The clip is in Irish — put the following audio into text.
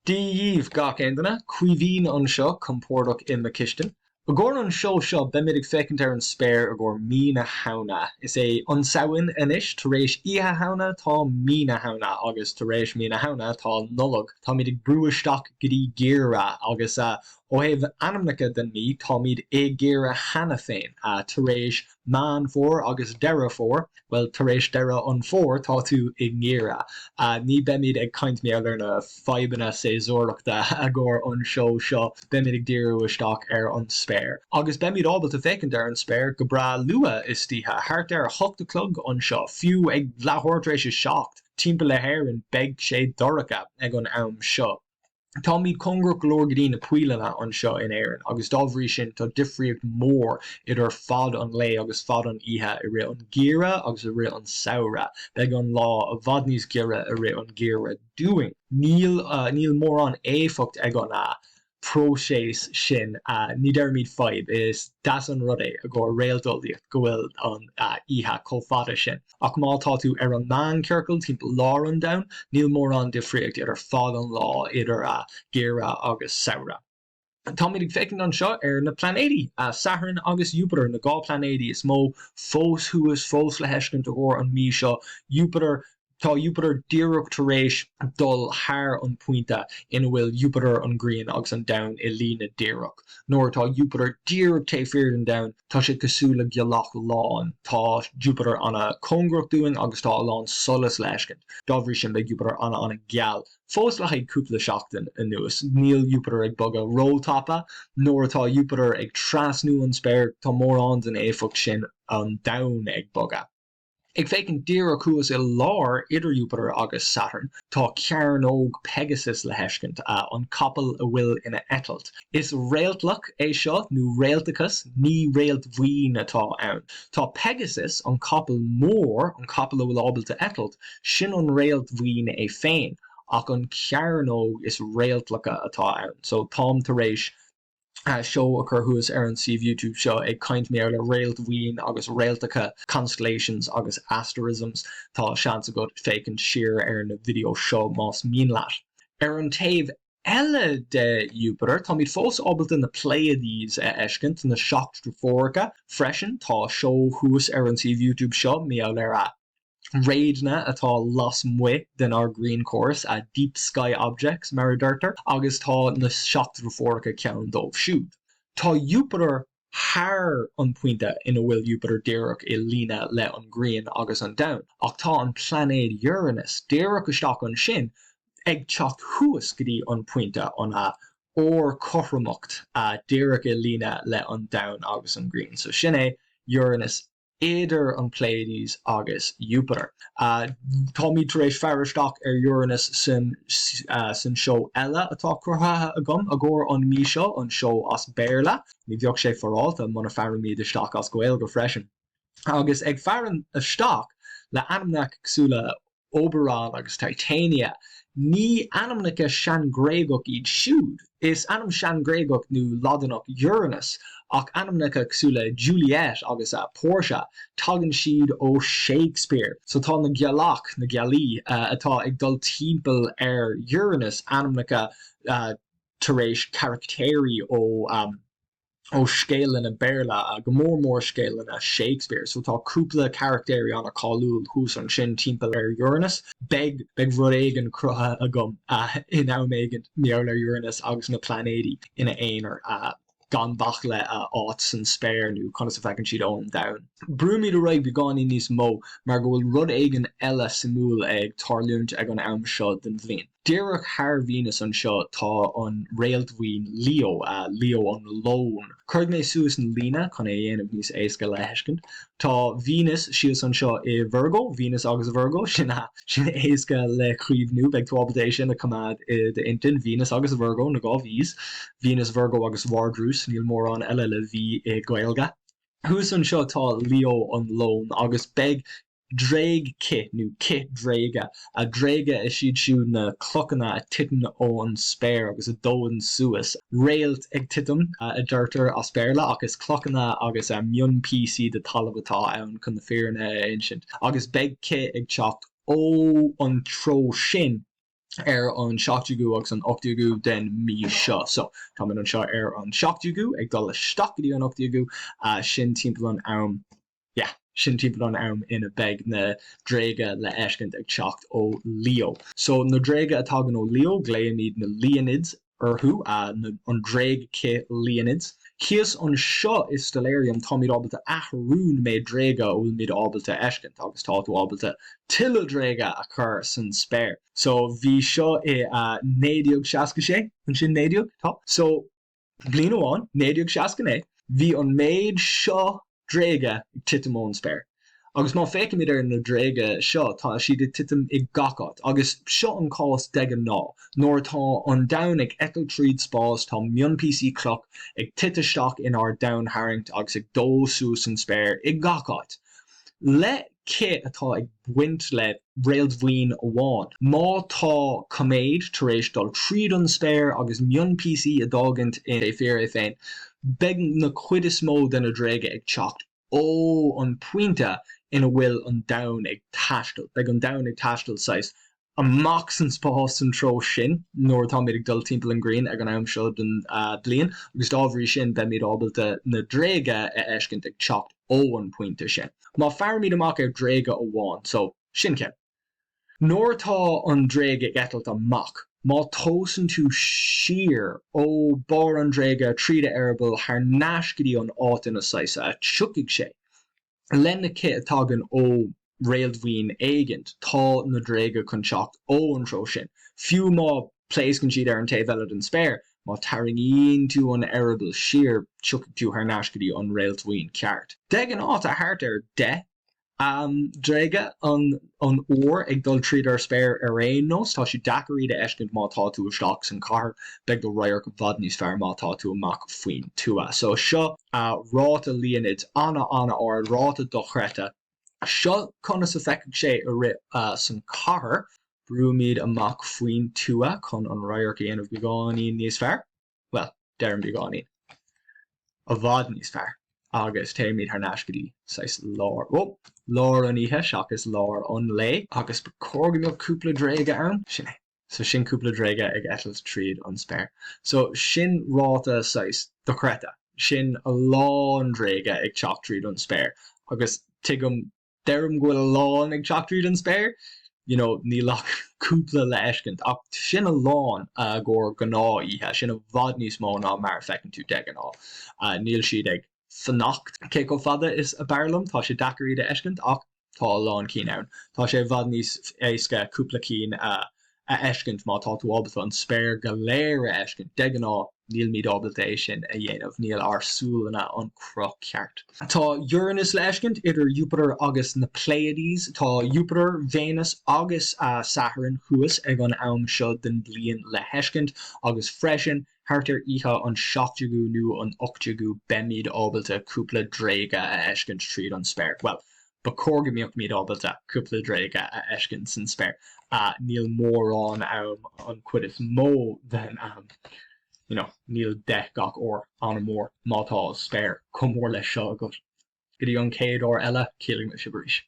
Díomh gach aontaithe, cuimhín anseo compordach in Kistin. Agor an seo bemidig fecint ar an spéir agor mína hauna. Is é ansaoin inis tar éis ihe hauna tá mína hauna agus tar éis mína hauna tá nullag. Tá mídig brúisteach gotí géire agus ó héh anamnacha den mí tá míad é géire hana féin tar éis man fór agus deire fór, well tar éis deire an fór tá tú i ngéire. Ní bemid ag caint mé ar na fibanna sé zórachta agor an seo bemidig díirúisteach ar an spéir. Agus bemid ábalta fécinn ar an spéir go bra lua is títhe hart ar hochta clog an seo fiú ag lethirtrééis is seacht timp le hair in beg sé doracha ag an am seo. Tá míad congrach glór go dtí na puileanna an seo in éireann, agus dábhrí sin tá difriocht mór idir fad an lé agus fad an ihe i ré an géire agus i ré an saoire, beag an lá a bhd níos géire i ré an géire dúing. Níl mór an éfacht ag an próséis sin ní deirmid feib is das an rud é a go réaldulíocht go bhfuil an ihe chomhfada sin. Ach má tá tú ar an man ceircail timp lá an down, níl mór an difriocht idir fad an lá idir géire agus saoire. Tá míid fécinn an seo ar na planéidí Sahmna agus Jupiter na gá planéidí is mó fós thuas fós le heiscint agóir an mí seo Jupiter. Tá Jupiter díreach tar éis dul thar an puinte ina bhfuil Jupiter an green agus an down i lína díreach. Nóir tá Jupiter díreach té feared an down, tá sé cosúla gealach lán. Tá Jupiter anna congrach doing agus tá lán solas leiscint. Dábhrí sin be Jupiter anna geal. Fós le ag cúpla seachtain in nuas. Níl Jupiter ag bog a rótapa, nóir tá Jupiter ag trasnú an spéir tá mór an den éfacht sin an down ag boga. Ag fécinn díreach chuas i lár idir Jupiter agus Saturn, tá cearn óg Pegasus le heiscint an capal a bhfuil ina etalt. Is réaltlach é seo nó réaltachas ní réalt bhuiin atá ann. Tá Pegasus an capal mór an capal a bhfuil ábalta etalt, sin an réalt bhuiin é féin, ach an cearn óg is réaltlacha atá ann. So tám tar éis show a chuthúas ar an sih YouTube seo ag caint mé le réalt bhuiin agus réaltacha constellations agus asterisms tá seans a go fécinn siar ar na video seo más mín leat. Ar an taobh eile de Jupiter tá míad fós ábalta na Pleiades eiscint na seachtrafóracha freisin tá show thuas ar an sih YouTube seo mé le Raidna atá las mué den our green course deep sky objects mar d'irtar agus tá na seachtrafóracha ceann dómh siúd. Tá Jupiter thar an puinte ina bhfuil Jupiter díreach i lína le an green agus an down, ach tá an planéad Uranus díreach isteach an sin ag teacht thuas go dtí an puinte an ór cothramocht díreach i lína le an down agus an green. So sin é Uranus éidir an Pleiades agus Jupiter. Tá míad tar éis fearisteach ar Uranus san seo eile atá curtha agam agóir an mí seo an seo as béirla, ní bheoh sé forráilta muna fearan míad isteach as go bhfuil go freisin. Agus ag fearan isteach le anamnach cosúla Oberon agus Titania, ní anamnacha seangréagach iad siúd. Is anam seangréagach nó ladanach Uranus, ach anamnacha cosúla Juliet agus Portia tagann siad ó Shakespeare. So tá na gealach na gealaí atá ag dul timpeall ar Uranus anamnacha tar éis charactéirí ó scéalan a béirla go mór scéalan a Shakespeare. So tá cúpla charactéirí anna cáúil hús an sin timpeall ar Uranus. Beg rud éigean crutha agam in áméigean meabhlar Uranus agus na planéidí ina éonar gan bach le áit san spéir nó chuna sa fecinn siad ón down. Brúmíad a raibh beánaí níos mó mar go bhfuil rud éigean eile simúil ag tarlúint ag an am seo den bhliain. Díreach thar Venus an seo tá an réalt bhuiin Leo an lón. Chuir mé suas an lína chun é dhéanamh níos éasca le heiscint. Tá Venus sios an seo i Virgo, Venus agus Virgo sin éasca le chríomhnú beag tuabaltéis sin a cumad de intin Venus agus Virgo na gá bhís. Venus Virgo agus Wardrús níl mór an eile le bhí i Gaelga. Thuas an seo tá Leo an lón agus beg Dreigechith nó Kit Dreige. Dreige is siad na clochanna a titan ó an spéir agus a dóan suas. Réalt ag titam a d'irtar as spéirla agus clochanna agus mion PC de talamh atá ann chun na fearanna ancient. Agus beg Kit ag teacht ó an tro sin an seachtaigú agus an ochtaigú den mí seo. So tá an seo an seachtaigú ag dul le stacaí an ochtaigú sin timpeall an am. Yeah, sin timpeall an am ina beg na dréige le eiscint ag teacht ó Leo. So na dréige atá gan ó Leo Leonid na Leonids arthú an Dreigechith Leonids. Chias an seo is stellarium tá míad ábalta athrún mé dréige ó míad ábalta eiscint agus tá tú ábalta tilla dréige a chur san spéir. So bhí seo I 960 an sin 9 tá. So blian amháin 960 bhí an méid seo dréige ag titim ón spéir. Agus má féice míad na dréige seo tá siad ag titim ag gacát agus seo an cás degan ná. Nóir tá an dain ag etal tríd spás tá mion PC cloch ag titaisteach in our down haringt agus ag dósú san spéir ag gacát. Le cé atá ag buint le réalmhaoin amháin. Má tá coméid tar éis dul tríd an spéir agus mion PC a dágant in é fear é féin. Beg na cuid is mó den a dréige ag teacht ó an puinte ina bhfuil an dain ag taistil. Beg an dain ag taistil sais amach san spás an tro sin nóir tá míad ag dul timpeall an green ag an am seo den blian agus dábhrí sin be míad ábalta na dréige a eiscint ag teacht ó an puinte sin. Má fear míad amach ag dréige amháin, so sin ceap. Nóir tá an dréige ag etalt amach, má tósan tú siar ó bar an dréige tríd arbal haar náiscidí an áit ina saisa a tuigh sé. Lena kit atá gan ó réalmhaoin éigent tá na dréige chun teacht ó an tro sin. Fiú má pléis gan siad ar an taobh eile an spéir, má taringíonn tú an arbal siar tuigh tú haar náiscidí an réalmhaoin ceart. Degan áit a thart ar de dréige an óir ag dul tríd ar spéir ar réon nós tá si dacarí de eiscint má tá tú isteach san carr beg do roiir go bhfad níos fearr má tá tú amach faoin tua. So seo ráta Leonid anna ár ráta dochreta. Seo chuna sa feiceadh sé a rip san carr brúmíad amach faoin tua chun an roiir chéanamh beánaí níos fearr. Well, deir an beánaí. A bhfad níos fearr. Agus téimid haar náiscidí sais lár. Oh, lár an ihe seachas lár an lé agus be cógamíoh cúpla dréige ann sin é. So sin cúpla dréige ag etal tríd an spéir. So sin ráta sais dochreta. Sin a lá an dréige ag teacht tríd an spéir. Agus tuigim deirm go bhfuil a lán ag teacht tríd an spéir, you know, ní lech cúpla le eiscint ach sin a lán gur gná ihe, sin a bhfad níos mó ná mar fecinn tú de gná. Níl siad ag fannacht cé go fada is a bearlam tá sé dacarí de eiscint ach tá lán cí ann. Tá sé bhfad níos éasca cúpla cín a eiscint má tá tú ábalta an spéir go léir a eiscint de gná níl míad ábalta é sin a dhéanamh níl arsúlanna an croch ceart. Tá Uranus le eiscint idir Jupiter agus na Pleiades, tá Jupiter, Venus agus Saturn chuas ag an am seo den blian le heiscint agus freisin hartar ihe an seachtaigú nó an ochtaigú bemíad ábalta cúpla dréige a eiscint tríd an spéir. Well, ba cógamíoch míad ábalta cúpla dréige a eiscint san spéir. Níl mór an cuid is mó than you know, níl de gach or an mór mátá spéir cum mór leis seo agat. Gidí an céad or eile céaling me sibaríis.